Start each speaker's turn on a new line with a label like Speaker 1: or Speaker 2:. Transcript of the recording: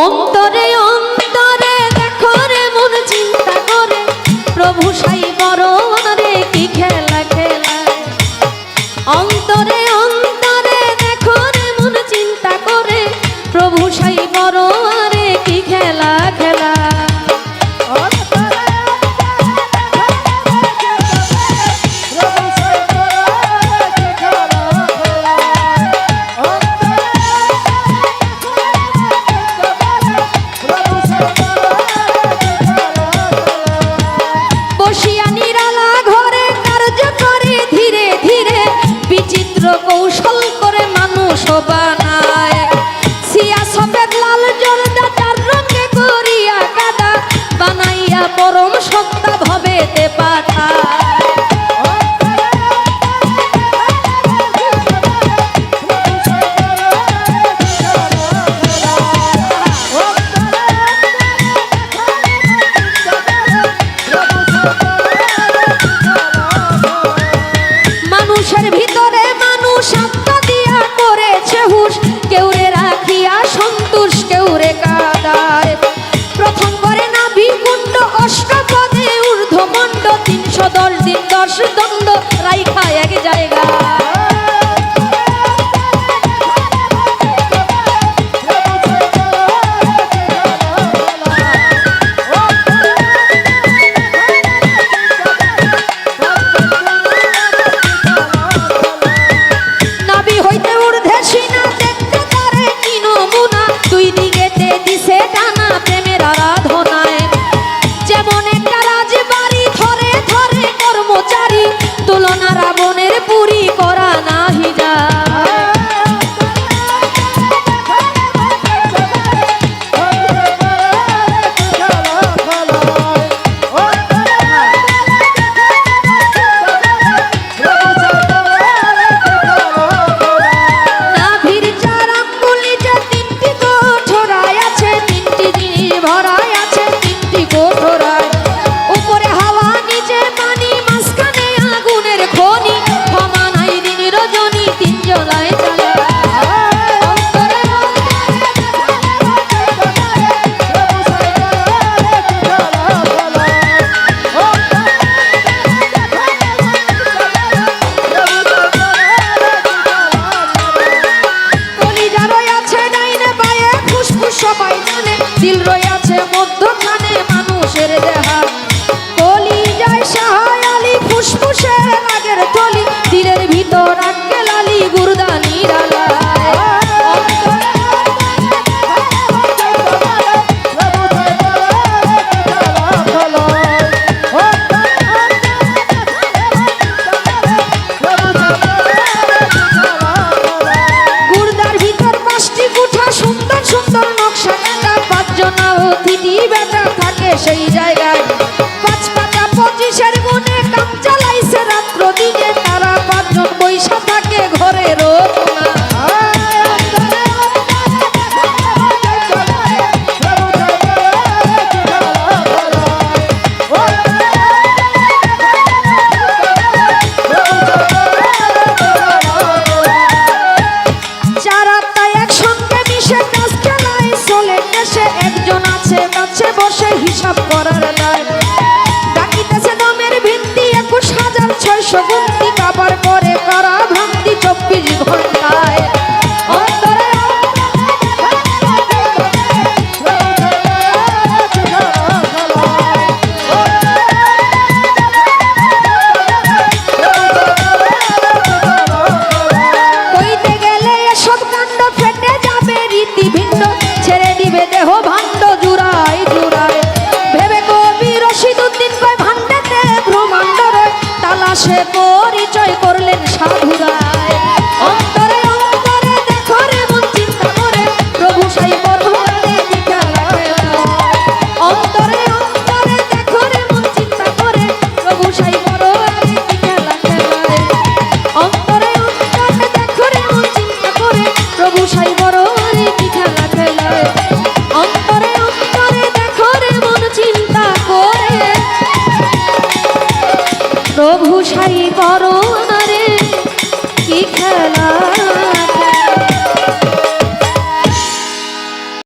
Speaker 1: অন্তরে অন্তরে দেখো রে মন চিন্তা করে প্রভু সাই বড় রে কি খেলা খেলায়। অন্তরে অন্তরে দেখো রে মন চিন্তা করে প্রভু সাই বড় রে কি খেলা খেলা। কৌশল করে মানুষ বানায় সিয়া সফেদ লাল জর্দা চার রঙে করিয়া কাদা বানাইয়া পরম সত্তা ভবেতে পাঠায়। মানুষের ভিতরে মানুষ আত্মা দিয়া করেছে হুশ, কেউ রে রাখিয়া সন্তোষ কেউ রে কাদায়। প্রথম করে নাভি কুণ্ড অষ্টপদে ঊর্ধ্বমণ্ড 310 দিন 10 দণ্ড রাইখা এক জায়গা। তুলনা রাবণের পুরী করা নাহি যায়। নাভির 4 আঙ্গুল নিচে 3টি কোঠরায় আছে, 3টি জিনিস ভরায় আছে 3টি কোঠরায়। উপরে হাওয়া নিচে পানি মাঝখানে আগুনের খনি, ক্ষমা নাই দিন রজনী 3 জলায় চালায়। কলিজা রয়েছে ডাইনে বায়ে ফুসফুস সবাই জানে, দিল রয়েছে মধ্যখানে মানুষের দেহা। কলিজায় সাহায় আলী ফুসফুসের রাগের থলি, দিলের ভিতর আটকে লালি গুর্দা নিরালায়। গুর্দার ভিতর 5টি কুঠা সুন্দর সুন্দর নকশা কাটা, 5 জনা অতিথি বেটা থাকে সেই জায়গায়। 5 পাতা 25-এর গুণে কাম চালাইছে রাত্র দিনে, তারা 5 জন বৈশা থাকে ঘরের কোণা। একজন আছে কাছে বসে হিসাব করার দায়, ডাকিতেছে দমের ভিত্তি 21,600 গুনতি, কাবার পরে করা ভ্রান্তি 24 ঘন্টায়। অন্তরে কইতে গেলে এসব কাণ্ড ফেটে যাবে রীতি ভিন্ন, ছেড়ে দিবে দেহ ভাণ্ড জুড়াই জুড়াই। ভেবে কবি রশিদউদ্দিন কয় ভাণ্ডেতে ব্রহ্মাণ্ড রয়, তালাশে পরিচয় করলেন সাধুরায়। অন্তরে অন্তরে দেখো রে মন চিন্তা করে প্রভু সাই বড় রে কি খেলা খেলায়। অন্তরে অন্তরে দেখো রে মন চিন্তা করে প্রভু সাই বড় রে কি খেলা খেলায়। অন্তরে অন্তরে দেখো রে মন চিন্তা করে প্রভু সাই বড় রে কি খেলা খেলায়। অন্তরে অন্তরে দেখো রে মন চিন্তা করে প্রভু সাই বড়